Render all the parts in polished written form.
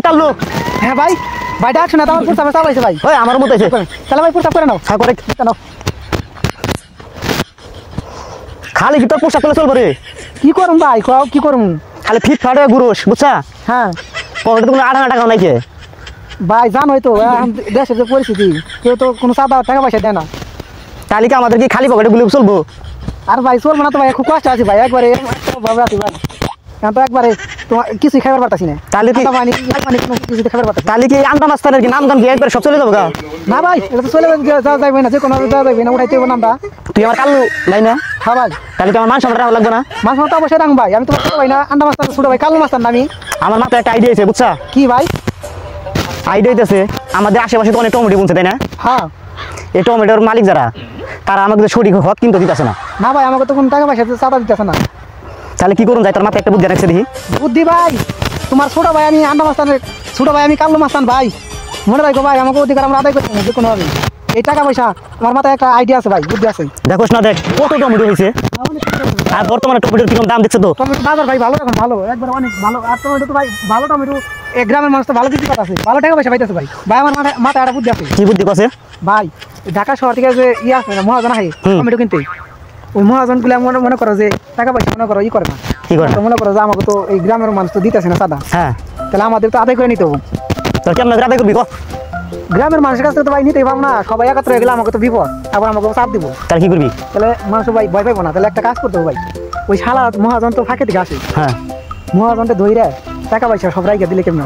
কাল্লু। হ্যাঁ ভাই, ভাই ডাকছো না, তোমার প্রস্তাবে চালাইছে ভাই। ওই আমার মতো আছে। তাহলে ভাই প্রস্তাব করে নাও। হ্যাঁ করে। কেন খালি কি তোর পোশাক করলে চলবো রে? কি করুম ভাই, কও কি করুম? খালি ফিট ফাটে গুরুস বুঝছা? হ্যাঁ পকেটে তো কোনো 8 টাকা নাই কে? ভাই জানোই তো এখন দেশের যে পরিস্থিতি, কেউ তো কোনো চাঁদা টাকা পয়সা দেয় না। তাহলে কি আমাদের কি খালি পকেটে গুলি চলবো? আর ভাই চলবো না তো ভাই, খুব কষ্ট আছে ভাই, একবারে ভাবে আছি ভাই। এখন তো একবারে তোমার কিছুই খাবার পারতাছি না। তাহলে কি পানি কোনো কিছু খাবার পারতাছি তাহলে কি আন্দা মাস্তানের কি নাম গান কি একবার সব চলে যাবো গা? না ভাই, এটা তো চলে যাওয়া যাবে না, যে কোনো যাওয়া যাবে না, উঠাইতে হবে নামটা। তুই আমার কাল্লু নাই না? হ্যাঁ ভাই, তাহলে কি আমার মান সম্মান রাখা লাগবে না? মাছ মাছ তো অবশ্যই রাখুন ভাই। আমি তো ছোট ভাই না, আন্ডা মাছ ছোট ভাই, কালো মাছ না আমি। আমার মাথায় একটা আইডিয়া আছে বুঝছা? কি ভাই? আইডিয়া হইতেছে আমাদের আশেপাশে তো অনেক টমেটো বুনছে তাই না? হ্যাঁ। এই টমেটোর মালিক যারা, তারা আমাদের সঠিক হক কিন্তু দিতেছে না। না ভাই, আমাকে তো কোনো টাকা পয়সা চাঁদা দিতেছে না। তাহলে কি করুন যায়? তোর মাথায় একটা বুদ্ধি রাখছে দেখি। বুদ্ধি ভাই, তোমার ছোট ভাই আমি আন্ডা মাছ, ছোট ভাই আমি কালো মাছ ভাই। মনে রাখো ভাই, আমাকে অধিকার আমরা আদায় করতে হবে যে কোনো ভাবে। এই টাকা পয়সা আমার মাথায় একটা আইডিয়া আছে ভাই, বুদ্ধি আছে। দেখোস না, দেখ কত টমেটো হয়েছে। আর বর্তমানে টমেটোর কিরকম দাম দিচ্ছে তো? টমেটো বাজার ভাই ভালো, এখন ভালো, একবার অনেক ভালো। আর টমেটো তো ভাই ভালো, টমেটো এই গ্রামের মানুষ তো ভালো দিতে পারছে, ভালো টাকা পয়সা পাইতেছে ভাই। ভাই আমার মাথায় একটা বুদ্ধি আছে। কি বুদ্ধি কছে? ভাই ঢাকা শহর থেকে যে আছে না মহাজন হয় টমেটো কিনতে, ওই মহাজন গুলা মনে করো যে টাকা পয়সা মনে করো করে না। কি করে? মনে করো যে আমাকে তো এই গ্রামের মানুষ তো দিতেছে না চাঁদা। হ্যাঁ, তাহলে আমাদের তো আদায় করে নিতে হবে। তোর কেমন আদায় করবি? গ্রামের মানুষের কাছ থেকে তো ভাই নিতেই পাবো না, সবাই একত্র হয়ে গেলে আমাকে তো বিপদ, আবার আমাকে চাপ দিব। তাহলে কি করবি? তাহলে মানুষ ভাই ভয় পাইবো না। তাহলে একটা কাজ করতে হবে ভাই, ওই শালা মহাজন তো ফাঁকে থেকে আসে, হ্যাঁ, মহাজনটা ধইরে টাকা পয়সা সব রাইকে দিলে কেমন?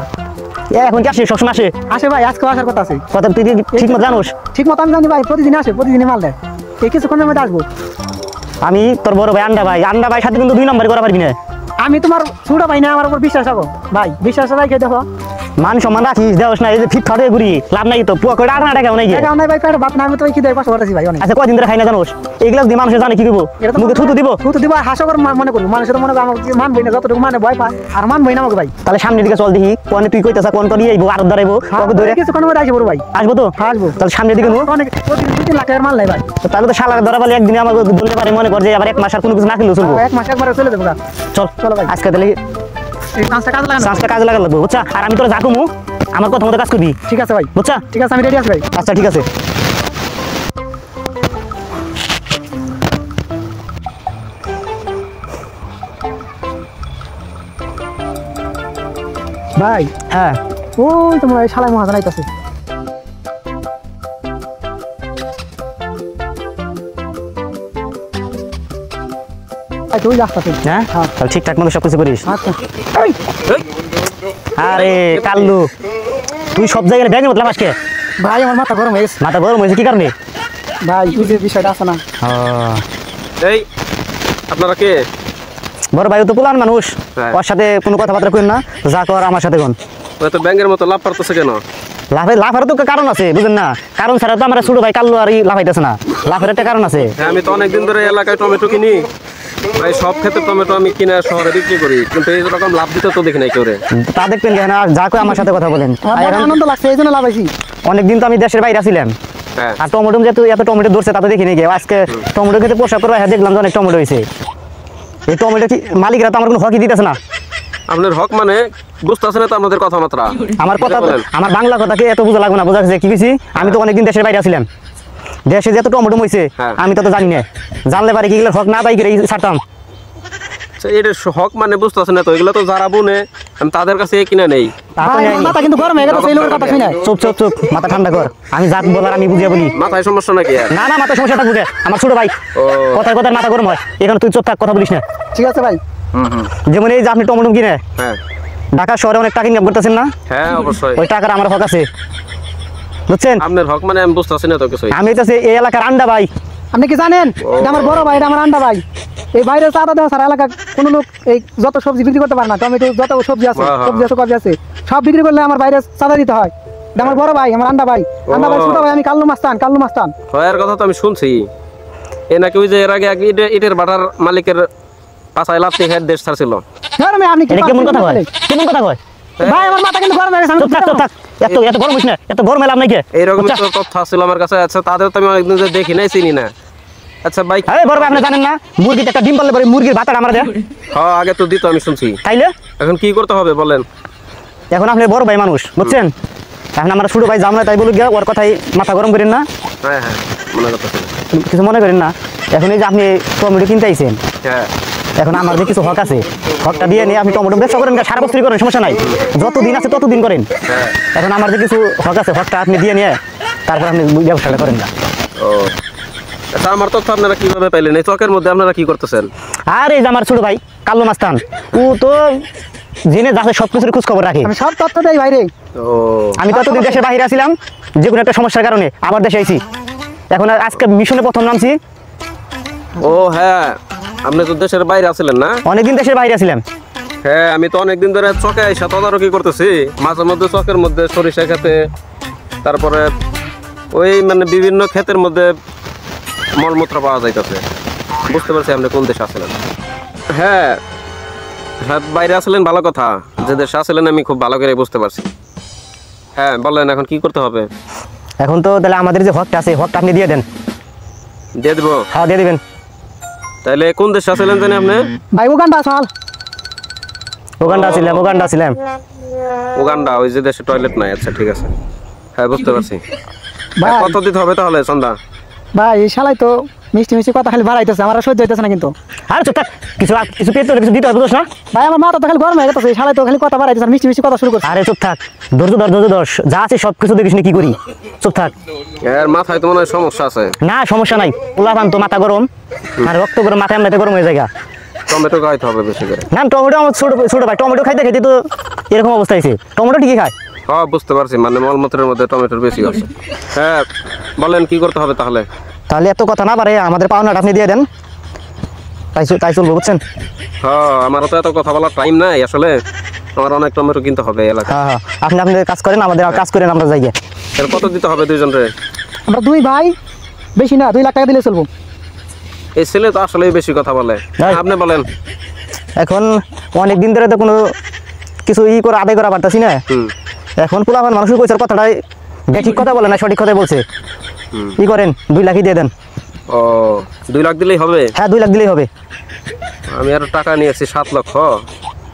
এখন কি আসে? সবসময় আসে? আসে ভাই, আজকেও আসার কথা আছে। কথা তুই ঠিক মতো জানোস? ঠিক মতো আমি জানি ভাই, প্রতিদিন আসে, প্রতিদিনই মাল দেয়। এই কিছুক্ষণের মধ্যে আসবো। আমি তোর বড় ভাই আন্ডা ভাই সাথে কিন্তু 2 নম্বর করা পারবি না। আমি তোমার ছোট ভাই না, আমার উপর বিশ্বাস রাখো ভাই, বিশ্বাস রাখে দেখো। মান সম্মান রাখিস, দেওস না। এই যে ফিট ফাটে ঘুরি লাভ নাই তো, পুয়া করে 8 টাকা নাই গিয়ে। টাকা নাই ভাই, পেটে ভাত না, আমি তো কি দেয় পাশে বসেছি ভাই অনেক। আচ্ছা কয়দিন ধরে খাই না জানোস? এইগুলো দিয়ে মানুষের জানে কি দিব? মুখে থুতু দিব? থুতু দিব, হাস্যকর মনে করবো। মানুষের তো মনে করো আমাকে মানবই না, যতটুকু মানে ভয় পায় আর মানবই না আমাকে ভাই। তাহলে সামনের দিকে চল দেখি, কোনে তুই কইতাছ কোন তোর আইবো আর ধরাইবো ওকে ধরে কিছুক্ষণের মধ্যে আসবো ভাই। আসবো তো? আসবো। তাহলে সামনের দিকে অনেক প্রতিদিন 2-3 লাখ টাকার মাল নাই ভাই। তাহলে তো শালা ধরা পালে একদিন আমাকে ধরতে পারে, মনে কর যে আবার 1 মাস আর কোনো কিছু না খেলেও চলবো। 1 মাস একবারে চলে যাবো। চল চলো ভাই, আজকে তাহলে এই 5টা কাজ লাগানো। 5টা কাজে লাগা লাগবো বুঝছা? আর আমি তোরা যা কমু আমার কথা মতো কাজ করবি, ঠিক আছে ভাই, বুঝছা? ঠিক আছে, আমি রেডি আছি ভাই। আচ্ছা ঠিক আছে। ভাই হ্যাঁ, ওই তোমার এই শালাই মহাজন আইতাছে। আচ্ছা ওই রাস্তাতে। হ্যাঁ হ্যাঁ। তাহলে ঠিকঠাক মতো সব কিছু করিস। আচ্ছা আরে কাল্লু, তুই সব জায়গায় ব্যাগের মতলাম আজকে। ভাই, আমার মাথা গরম হয়ে গেছে। মাথা গরম হয়েছে কি কারণে? ভাই তুই যে বিষয়টা আছে না, এই আপনারা কে? বড় ভাই তো পুলান মানুষ, হ্যাঁ। ওর সাথে কোনো কথাবার্তা করেন না, যা কর আমার সাথে কোন। ওই তো ব্যাংকের মতো লাভ পারতেছে কেন? লাফের তো কারণ আছে বুঝেন না? কারণ ছাড়া তো আমার ছোট ভাই কাল্লু আর লাফাইতেছে না, লাফের একটা কারণ আছে। হ্যাঁ, আমি তো অনেকদিন ধরে এলাকায় টমেটো কিনি ভাই, সব ক্ষেত্রে টমেটো আমি কিনে শহরে বিক্রি করি, কিন্তু এই রকম লাভ দিতে তো দেখি নাই কেউ রে। তা দেখবেন কেন? আর যা কয় আমার সাথে কথা বলেন। আমার বড় আনন্দ লাগছে, এই জন্য লাভাইছি। অনেকদিন তো আমি দেশের বাইরে ছিলাম, হ্যাঁ, আর টমেটো যেহেতু এত টমেটো ধরছে তা তো দেখিনি কেউ। আজকে টমেটো খেতে পোশাক করে দেখলাম যে অনেক টমেটো হয়েছে। এই টমেটো কি মালিকরা তো আমার কোনো হকি দিতেছে না। আপনার হক মানে বুঝতেছে না তো আপনাদের কথাবার্তা। আমার কথা বলেন। আমার বাংলা কথাকে এত বোঝা লাগবে না, বোঝা যাচ্ছে কি বেশি। আমি তো অনেকদিন দেশের বাইরে ছিলাম, দেশে যত টমেটো হয়েছে হ্যাঁ। আমি তো জানি না। জানলে পারে কি এগুলো হক না পাই করে ছাড়তাম। এটা হক মানে বুঝতেছে না তো, এগুলো তো যারা বুনে আমি তাদের কাছে কিনে নেই। তা তো ভাই নেই। আমার মাথা কিন্তু গরম হয়ে গেছে এই লোকের কথা শুনে। চুপ চুপ চুপ, মাথা ঠান্ডা কর। আমি যা বলার আমি বুঝিয়ে বলি। মাথায় সমস্যা নাকি আর? না না, মাথা সমস্যা থাকবে কে? আমার ছোট ভাই, ও। কথায় কথায় মাথা গরম হয়। এখানে তুই চুপ থাক, কথা বলিস না। ঠিক আছে ভাই। যেমন এই যে আপনি টমেটো কিনে হ্যাঁ ঢাকা শহরে অনেক টাকা ইনকাম করতেছেন না, হ্যাঁ, অবশ্যই ওই টাকার আমার হক আছে, বুঝছেন? আপনার হক মানে আমি বুঝতেছি না তো কিছু। আমি তো এই এলাকার আন্ডা ভাই। আপনি কি জানেন এটা আমার বড় ভাই, এটা আমার আন্ডা ভাই। এই বাইরে চাঁদা দেওয়া সারা এলাকা কোনো লোক এই যত সবজি বিক্রি করতে পারে না, টমেটো যত সবজি আছে, হ্যাঁ, হ্যাঁ। সবজি আছে, কবজি আছে, সব বিক্রি করলে আমার বাইরে চাঁদা দিতে হয়। এটা আমার বড় ভাই, আমার আন্ডা ভাই। আন্ডা ভাই ছোট ভাই, আমি কাল্লু মাস্তান। হয়ার কথা তো আমি শুনছি। এ নাকি ওই যে এর আগে ইটের বাটার মালিকের পাছায় লাত্তি খেয়ে দেশ ছাড়ছিল। ধরো আপনি কি এটা কেমন কথা কয়? কেমন কথা কয়? ভাই আমার মাথা কিন্তু গরম হয়ে গেছে। আমি চুপ থাক চুপ থাক, এত এত গরম হইস না, এত গরম এলাম নাকি? এইরকম তো তথ্য ছিল আমার কাছে। আচ্ছা, তাদের তো আমি অনেকদিন ধরে দেখি নাই, চিনি না। আচ্ছা ভাই, আরে বড় ভাই, আপনি জানেন না মুরগিতে একটা ডিম পারলে পরে মুরগির ভাতাটা আমরা দেয়? হ্যাঁ আগে তো দিত, আমি শুনছি। তাইলে এখন কি করতে হবে বলেন? এখন আপনি বড় ভাই মানুষ বুঝছেন, এখন আমরা ছোট ভাই জামলা তাই বলে গিয়া ওর কথাই মাথা গরম করেন না, হ্যাঁ হ্যাঁ মনে করতেছি। কিছু মনে করেন না। এখন এই যে আপনি টমেটো কিনতে আইছেন, হ্যাঁ এখন আমার যে কিছু হক আছে, হকটা দিয়ে নিয়ে আপনি টমেটো ব্যবসা করেন, সারা বছরই করেন, সমস্যা নাই, যতদিন আছে ততদিন করেন। হ্যাঁ এখন আমার যে কিছু হক আছে, হকটা আপনি দিয়ে নিয়ে তারপর আপনি ব্যবসাটা করেন না। ও আচ্ছা, আমার তথ্য আপনারা কিভাবে পাইলেন? এই চকের মধ্যে আপনারা কি করতেছেন? আর এই যে আমার ছোট ভাই কাল্লু মাস্তান, ও তো জেনে যাচ্ছে সব কিছুর খোঁজ খবর রাখে। আমি সব তথ্য দেই ভাই রে। ও আমি তো এতদিন দেশের বাইরে আছিলাম, যে কোনো একটা সমস্যার কারণে আবার দেশে আইছি, এখন আজকে মিশনে প্রথম নামছি। ও হ্যাঁ, আপনি তো দেশের বাইরে আছিলেন না? অনেকদিন দেশের বাইরে আছিলাম। হ্যাঁ, আমি তো অনেকদিন ধরে চকে এসে তদারকি করতেছি, মাঝে মধ্যে চকের মধ্যে সরিষা খেতে, তারপরে ওই মানে বিভিন্ন ক্ষেতের মধ্যে মলমূত্র পাওয়া যাইতেছে। বুঝতে পারছি আপনি কোন দেশে আছিলেন। হ্যাঁ হ্যাঁ, বাইরে আসলেন ভালো কথা, যে দেশে আসলেন আমি খুব ভালো করে বুঝতে পারছি। হ্যাঁ বলেন, এখন কি করতে হবে? এখন তো তাহলে আমাদের যে হকটা আছে, হকটা আপনি দিয়ে দেন। দিয়ে দিব? হ্যাঁ দিয়ে দিবেন। তাহলে কোন দেশে আসলেন জানি আপনি? ভাই উগান্ডা সাল। ওগান্ডা ছিলাম, ওগান্ডা ছিলাম। উগান্ডা, ওই যে দেশে টয়লেট নাই। আচ্ছা ঠিক আছে, হ্যাঁ বুঝতে পারছি। ভাই কত দিতে হবে তাহলে চন্দা? ভাই এই শালাই তো মিষ্টি মিষ্টি কথা খালি বাড়াইতেছে, আমার আর সহ্য হইতেছে না কিন্তু। আর চুপ থাক, কিছু কিছু পেতে হলে কিছু দিতে হবে, বুঝছ না? ভাই আমার মাথা তো খালি গরম হয়ে গেছে, এই শালাই তো খালি কথা বাড়াইতেছে, আর মিষ্টি মিষ্টি কথা শুরু করছে। আরে চুপ থাক, ধৈর্য ধর, ধৈর্য ধর, যা আছে সব কিছু দেখিস নি কি করি, চুপ থাক। এর মাথায় তো মনে হয় সমস্যা আছে। না সমস্যা নাই, পোলাপান তো মাথা গরম, আর রক্ত গরম, মাথা এমনিতে গরম হয়ে যায়। টমেটো খাইতে হবে বেশি করে। না টমেটো আমার ছোট ছোট ভাই টমেটো খাইতে খাইতে তো এরকম অবস্থা হয়েছে, টমেটো ঠিকই খায়। হ্যাঁ বুঝতে পারছি, মানে মলমূত্রের মধ্যে টমেটোর বেশি আছে। হ্যাঁ বলেন কি করতে হবে তাহলে? তাহলে এত কথা না পারে আমাদের পাওনাটা আপনি দিয়ে দেন, তাই চলবো বুঝছেন। হ্যাঁ, আমারও তো এত কথা বলার টাইম নাই আসলে, আমার অনেক টমেটো কিনতে হবে এলাকায়। হ্যাঁ হ্যাঁ, আপনি আপনাদের কাজ করেন, আমাদের কাজ করেন, আমরা যাই গিয়ে। এর কত দিতে হবে দুইজন রে? আমরা দুই ভাই, বেশি না 2 লাখ টাকা দিলে চলবো। এই ছেলে তো আসলেই বেশি কথা বলে। তাই? আপনি বলেন। এখন অনেক দিন ধরে তো কোনো কিছু করে আদায় করা পারতাছি না। হুম এখন পোলাপান মানুষের কইসার কথাটাই ঠিক কথা বলে না, সঠিক কথাই বলছে। কি করেন, 2 লাখই দিয়ে দেন। ও 2 লাখ দিলেই হবে? হ্যাঁ 2 লাখ দিলেই হবে। আমি আরো টাকা নিয়েছি 7 লক্ষ,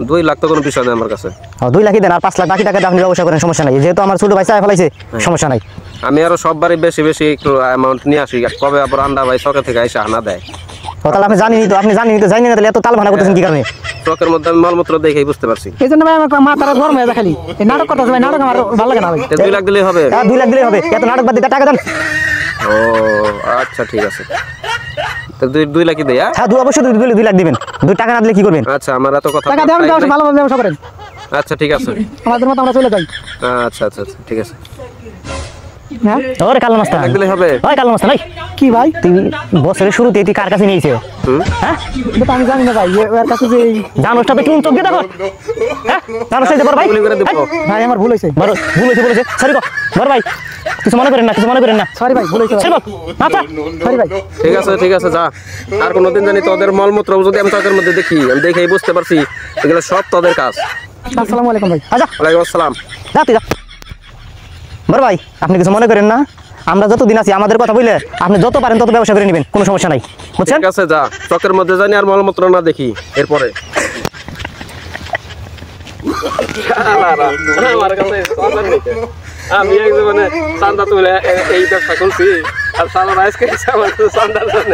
2 লাখ তো কোনো বিষয় নেই আমার কাছে। হ্যাঁ 2 লাখই দেন, আর 5 লাখ বাকি টাকা আপনি ব্যবসা করেন, সমস্যা নাই, যেহেতু আমার ছোট ভাই চায় ফেলাইছে, সমস্যা নাই। আমি আরো সববারই বেশি বেশি একটু অ্যামাউন্ট নিয়ে আসি, কবে আবার আন্ডা ভাই চকে থেকে এসে আনা দেয়। ও তাহলে আপনি জানেনই তো, আপনি জানেনই তো, জানি না তাহলে এত তাল ভানা করতেছেন কি কারণে? চকের মধ্যে আমি মলমূত্র দেখেই বুঝতে পারছি। এই জন্য ভাই আমার মাথাটা গরম হয়ে যায় খালি, এই নাটক করতেছে ভাই, নাটক আমার ভালো লাগে না ভাই। 2 লাখ দিলেই হবে? হ্যাঁ 2 লাখ দিলেই হবে, এত নাটক বাদ দিতে টাকা দেন। ও আচ্ছা ঠিক আছে, তো 2 লাখই দেয়। হ্যাঁ অবশ্যই 2 লাখ দিবেন, 2 টাকা না দিলে কি করবেন? আচ্ছা, আমার এত কথা টাকা দেন, ব্যবসা ভালোভাবে ব্যবসা করেন, আচ্ছা ঠিক আছে। আমাদের মতো আমরা চলে যাই। আচ্ছা আচ্ছা আচ্ছা ঠিক আছে, হ্যাঁ ওরে কালো মাস্টার, দিলে হবে? ওই কালো মাস্টার নাই কি ভাই? তুই বছরের শুরুতে তুই কার কাছে নিয়েছে? হ্যাঁ এটা তো আমি জানি না ভাই, এর কাছে যে জানোসটা তো কোন চোখ দিয়ে দেখো, হ্যাঁ জানোসটা বড় ভাই, গুলি করে দেব। ভাই আমার ভুল হয়েছে, বড় ভুল হয়েছে বলেছে, সরি গো বড় ভাই, কিছু মনে করেন না, কিছু মনে করেন না, সরি ভাই ভুল হয়েছে সরি গো আচ্ছা সরি ভাই। ঠিক আছে যা। আর কোনোদিন জানি তোদের মলমূত্র যদি আমি চকের মধ্যে দেখি, আমি দেখেই বুঝতে পারছি এগুলো সব তোদের কাজ। আসসালামু আলাইকুম ভাই। আচ্ছা ওয়ালাইকুম আসসালাম। যা তুই যা। বড় ভাই আপনি কিছু মনে করেন না, আমরা যতদিন আছি আমাদের কথা বললে আপনি যত পারেন তত ব্যবসা করে নেবেন, কোনো সমস্যা নাই বুঝছেন। ঠিক আছে যা, চকের মধ্যে জানি আর মলমূত্র না দেখি এরপরে। আমার কাছে আমি এক জীবনে চান্দা তুলে এই ব্যবসা করছি, আর সারা রাইস খেয়েছি আমার কাছে চান্দার জন্য।